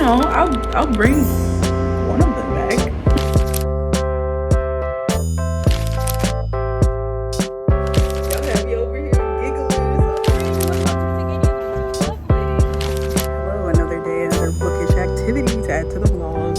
know, I'll bring one of them back. Y'all have me over here giggling. Hello, another day, another bookish activity to add to the vlog.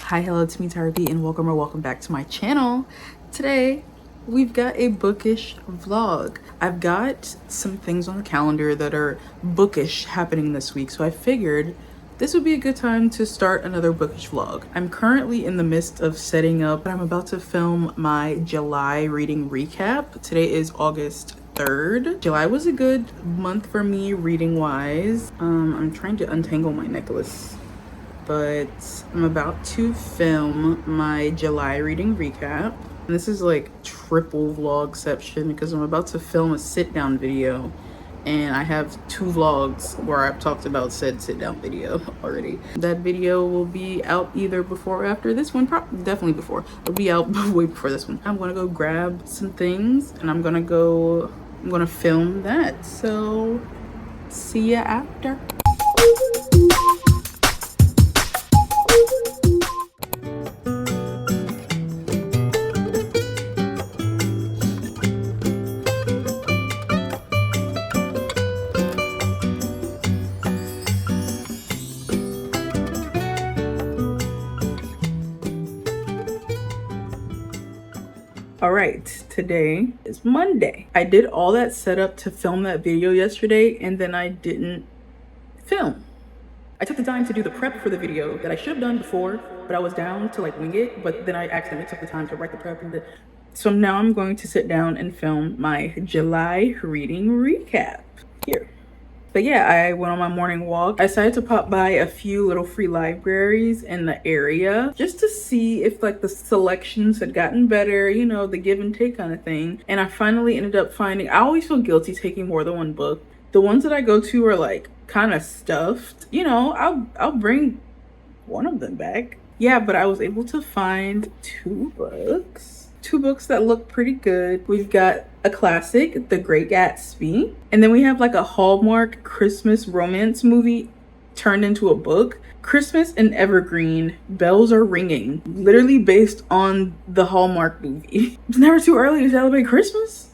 Hi, hello, it's me, Tyra B, and welcome back to my channel. Today, we've got a bookish vlog. I've got some things on the calendar that are bookish happening this week, so I figured this would be a good time to start another bookish vlog. I'm currently in the midst of setting up, I'm about to film my July reading recap. Today is August 3rd. July was a good month for me reading wise. I'm trying to untangle my necklace, but I'm about to film my July reading recap. And this is like triple vlogception because I'm about to film a sit down video, and I have 2 vlogs where I've talked about said sit down video already. That video will be out either before or after this one, probably definitely before. It'll be out way before this one. I'm gonna go grab some things and I'm gonna film that. So see ya after. All right, today is Monday. I did all that setup to film that video yesterday, and then I didn't film. I took the time to do the prep for the video that I should have done before, but I was down to like wing it, but then I accidentally took the time to write the prep. So now I'm going to sit down and film my July reading recap here. But yeah, I went on my morning walk. I decided to pop by a few little free libraries in the area just to see if like the selections had gotten better, you know, the give and take kind of thing. And I finally ended up finding, I always feel guilty taking more than one book. The ones that I go to are like kind of stuffed. You know, I'll bring one of them back. Yeah, but I was able to find 2 books. 2 books that look pretty good. We've got a classic, The Great Gatsby, and then we have like a Hallmark Christmas romance movie turned into a book, Christmas and Evergreen, Bells Are Ringing, literally based on the Hallmark movie. It's never too early to celebrate Christmas.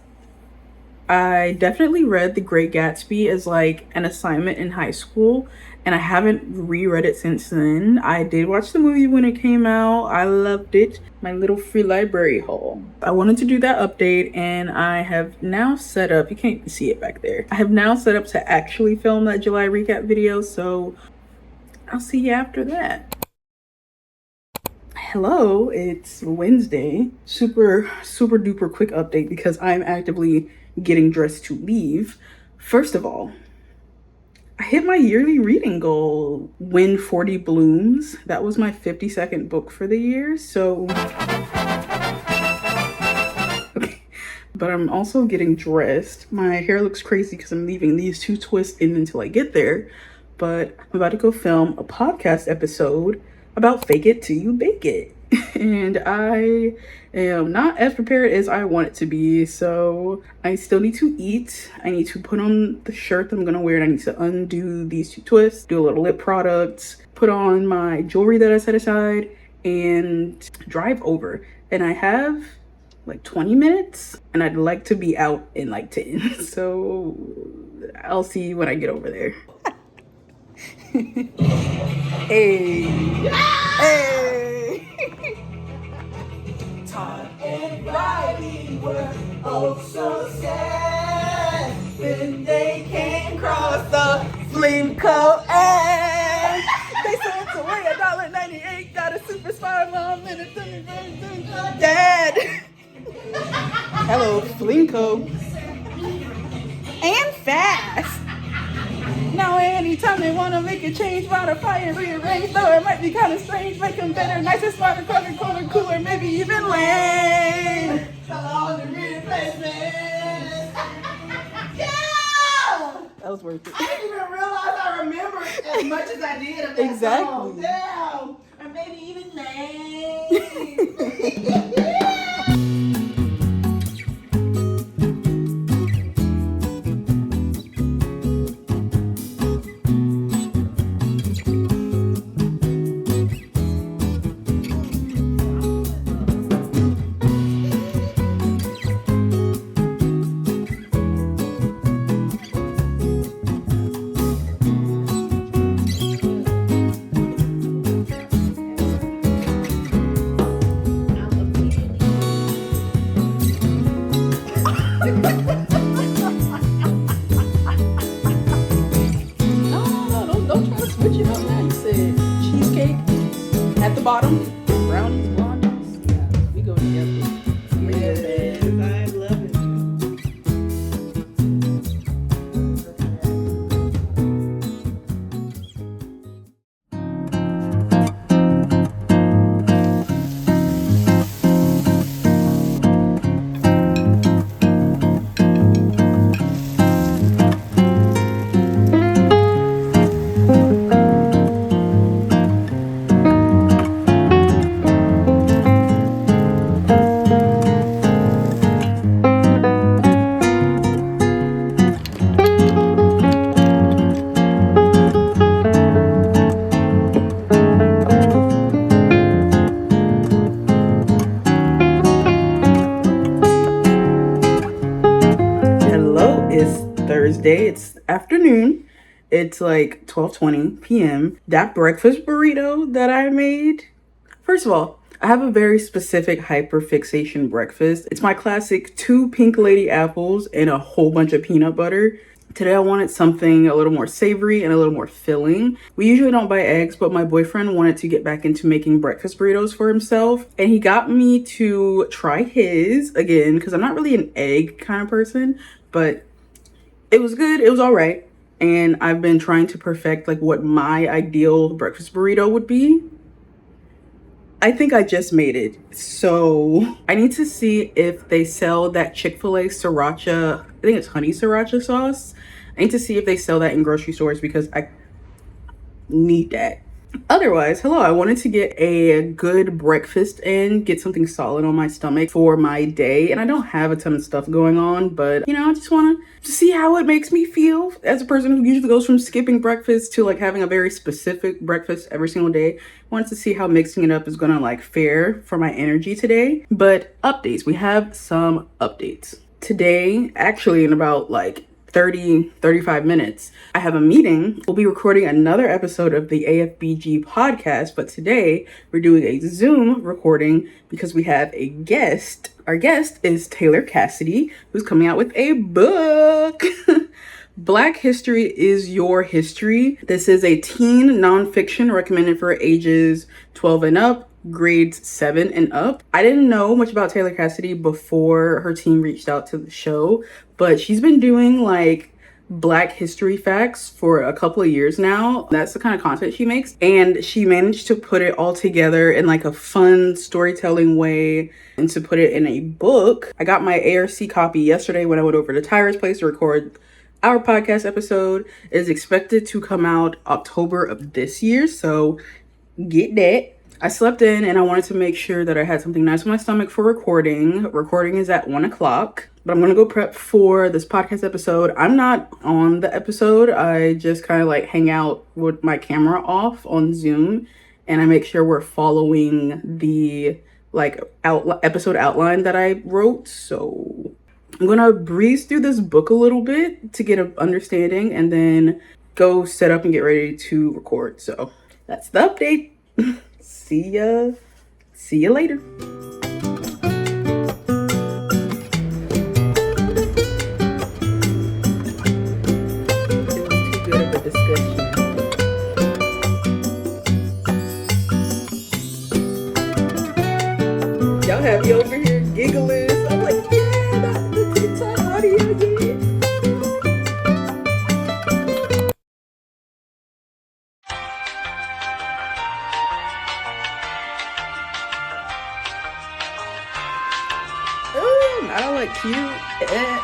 I definitely read The Great Gatsby as like an assignment in high school, and I haven't reread it since then. I did watch the movie when it came out. I loved it. My little free library haul. I wanted to do that update, and I have now set up, you can't even see it back there. I have now set up to actually film that July recap video, so I'll see you after that. Hello, it's Wednesday. Super duper quick update because I'm actively getting dressed to leave. First of all, I hit my yearly reading goal, When 40 Blooms. That was my 52nd book for the year, so okay. But I'm also getting dressed. My hair looks crazy because I'm leaving these 2 twists in until I get there, but I'm about to go film a podcast episode about fake it till you bake it. And I am not as prepared as I want it to be, so I still need to eat. I need to put on the shirt that I'm gonna wear, and I need to undo these 2 twists, do a little lip products, put on my jewelry that I set aside, and drive over. And I have like 20 minutes, and I'd like to be out in like 10. So I'll see you when I get over there. Hey. Hey. Todd and Riley were oh so sad when they came across the Flimco ad. They sent away $1.98, got a super spy mom and a dad. Hello, Flimco. And fast. Now anytime they want to make a change, modify and rearrange, though it might be kind of strange, make them better, nicer, smarter, clever, cooler, maybe even lame. All the replacements. Yeah! That was worth it. I didn't even realize I remembered as much as I did of that Exactly. song. Damn. Or maybe even lame. No, don't try to switch it up now. You said cheesecake at the bottom, brownies, blondies. Yeah, we go together. Yes, I love it. Thursday. It's afternoon. It's like 12:20 p.m. That breakfast burrito that I made. First of all, I have a very specific hyperfixation breakfast. It's my classic 2 pink lady apples and a whole bunch of peanut butter. Today I wanted something a little more savory and a little more filling. We usually don't buy eggs, but my boyfriend wanted to get back into making breakfast burritos for himself. And he got me to try his again, because I'm not really an egg kind of person, but it was good. It was all right. And I've been trying to perfect like what my ideal breakfast burrito would be. I think I just made it. So I need to see if they sell that Chick-fil-A sriracha, I think it's honey sriracha sauce. I need to see if they sell that in grocery stores because I need that. Otherwise, hello, I wanted to get a good breakfast and get something solid on my stomach for my day. And I don't have a ton of stuff going on, but you know, I just want to see how it makes me feel as a person who usually goes from skipping breakfast to like having a very specific breakfast every single day. Wanted to see how mixing it up is gonna like fare for my energy today. But updates, we have some updates. Today, actually in about like 35 minutes, I have a meeting. We'll be recording another episode of the AFBG podcast, but today we're doing a Zoom recording because we have a guest. Our guest is Taylor Cassidy, who's coming out with a book. Black History is Your History. This is a teen nonfiction recommended for ages 12 and up, grades 7 and up. I didn't know much about Taylor Cassidy before her team reached out to the show, but she's been doing like Black history facts for a couple of years now. That's the kind of content she makes, and she managed to put it all together in like a fun storytelling way and to put it in a book. I got my ARC copy yesterday when I went over to Tyra's place to record our podcast episode. It is expected to come out October of this year, so get that. I slept in and I wanted to make sure that I had something nice on my stomach for recording. Recording is at 1 o'clock, but I'm gonna go prep for this podcast episode. I'm not on the episode. I just kind of like hang out with my camera off on Zoom and I make sure we're following the like episode outline that I wrote. So I'm gonna breeze through this book a little bit to get an understanding and then go set up and get ready to record. So that's the update. See ya later. Too good of a discussion. Y'all have me over here giggling. I'm like, yeah, that's the TikTok audio, yeah. I don't like cute. Okay.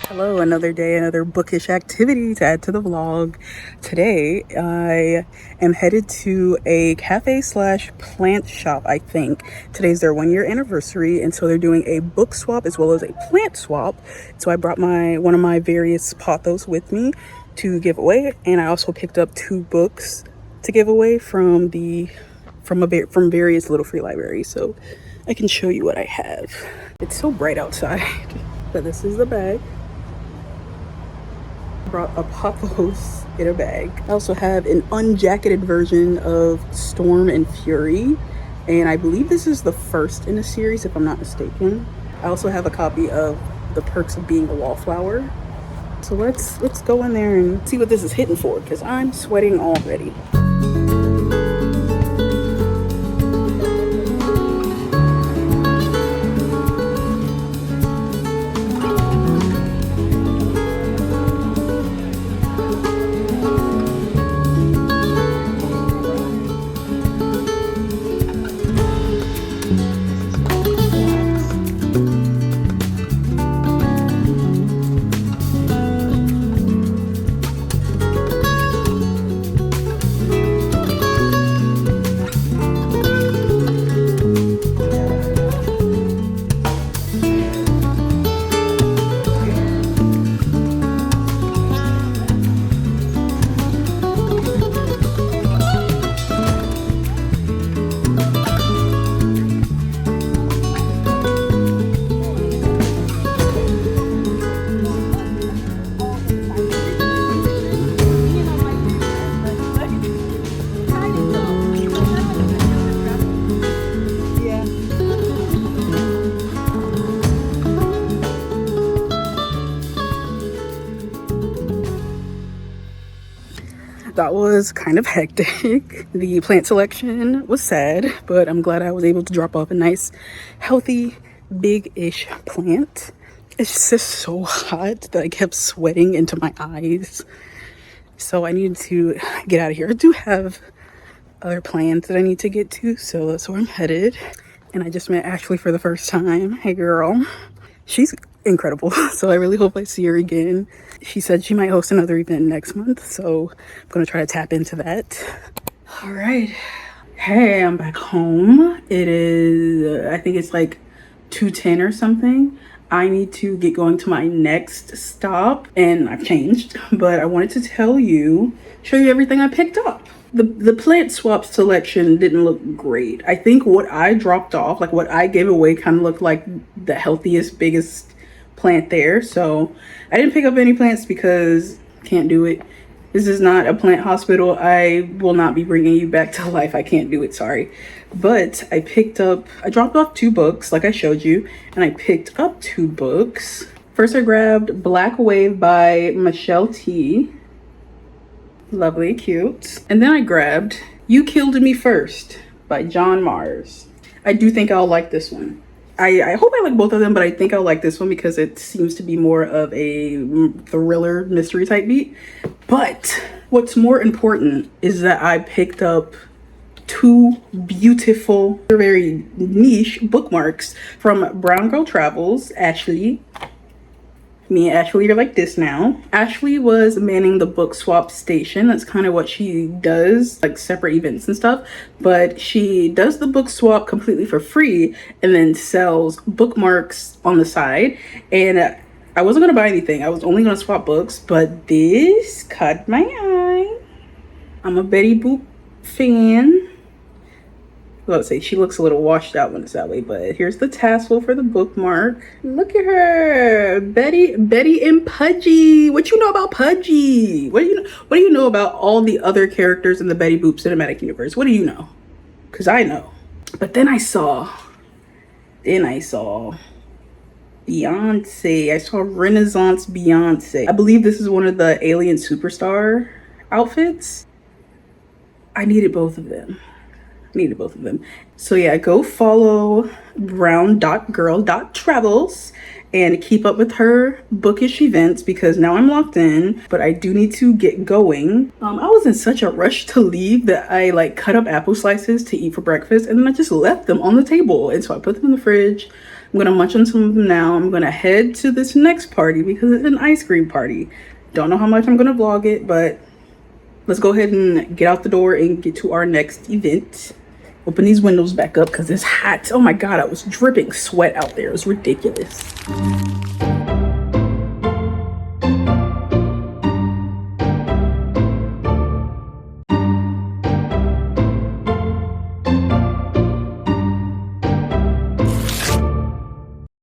Hello, another day, another bookish activity to add to the vlog. Today, I am headed to a cafe / plant shop, I think. Today's their 1-year anniversary, and so they're doing a book swap as well as a plant swap. So I brought one of my various pothos with me to give away, and I also picked up 2 books to give away from various little free libraries. So I can show you what I have. It's so bright outside, but this is the bag. I brought a pothos in a bag. I also have an unjacketed version of Storm and Fury, and I believe this is the first in a series if I'm not mistaken. I also have a copy of The Perks of Being a Wallflower. So let's go in there and see what this is hitting for, because I'm sweating already. That was kind of hectic. The plant selection was sad, but I'm glad I was able to drop off a nice, healthy, big-ish plant. It's just so hot that I kept sweating into my eyes. So I needed to get out of here. I do have other plans that I need to get to, so that's where I'm headed. And I just met Ashley for the first time. Hey girl. She's incredible, so I really hope I see her again. She said she might host another event next month, so I'm gonna try to tap into that. All right. Hey, I'm back home. It is, I think it's like 2:10 or something. I need to get going to my next stop, and I've changed, but I wanted to show you everything I picked up. The plant swap selection didn't look great. I think what I dropped off, like what I gave away, kind of looked like the healthiest, biggest plant there. So I didn't pick up any plants because can't do it. This is not a plant hospital. I will not be bringing you back to life. I can't do it, sorry. But I dropped off 2 books like I showed you, and I picked up 2 books. First I grabbed Black Wave by Michelle T. Lovely, cute. And then I grabbed You Killed Me First by John Mars. I do think I'll like this one. I hope I like both of them, but I think I'll like this one because it seems to be more of a thriller mystery type beat. But what's more important is that I picked up 2 beautiful, very niche bookmarks from Brown Girl Travels, Ashley. Me and Ashley are like this now. Ashley was manning the book swap station. That's kind of what she does, like separate events and stuff. But she does the book swap completely for free and then sells bookmarks on the side. And I wasn't gonna buy anything. I was only gonna swap books, but this caught my eye. I'm a Betty Boop fan. Let's say she looks a little washed out when it's that way, but here's the tassel for the bookmark. Look at her, Betty and Pudgy. What you know about Pudgy? What do you know about all the other characters in the Betty Boop cinematic universe? What do you know? Because I know. But then I saw Beyonce. I saw Renaissance Beyonce. I believe this is one of the Alien Superstar outfits. I needed both of them. So yeah, go follow brown.girl.travels and keep up with her bookish events because now I'm locked in, but I do need to get going. I was in such a rush to leave that I like cut up apple slices to eat for breakfast, and then I just left them on the table. And so I put them in the fridge. I'm gonna munch on some of them now. I'm gonna head to this next party because it's an ice cream party. Don't know how much I'm gonna vlog it, but let's go ahead and get out the door and get to our next event. Open these windows back up because it's hot. Oh my God, I was dripping sweat out there. It was ridiculous.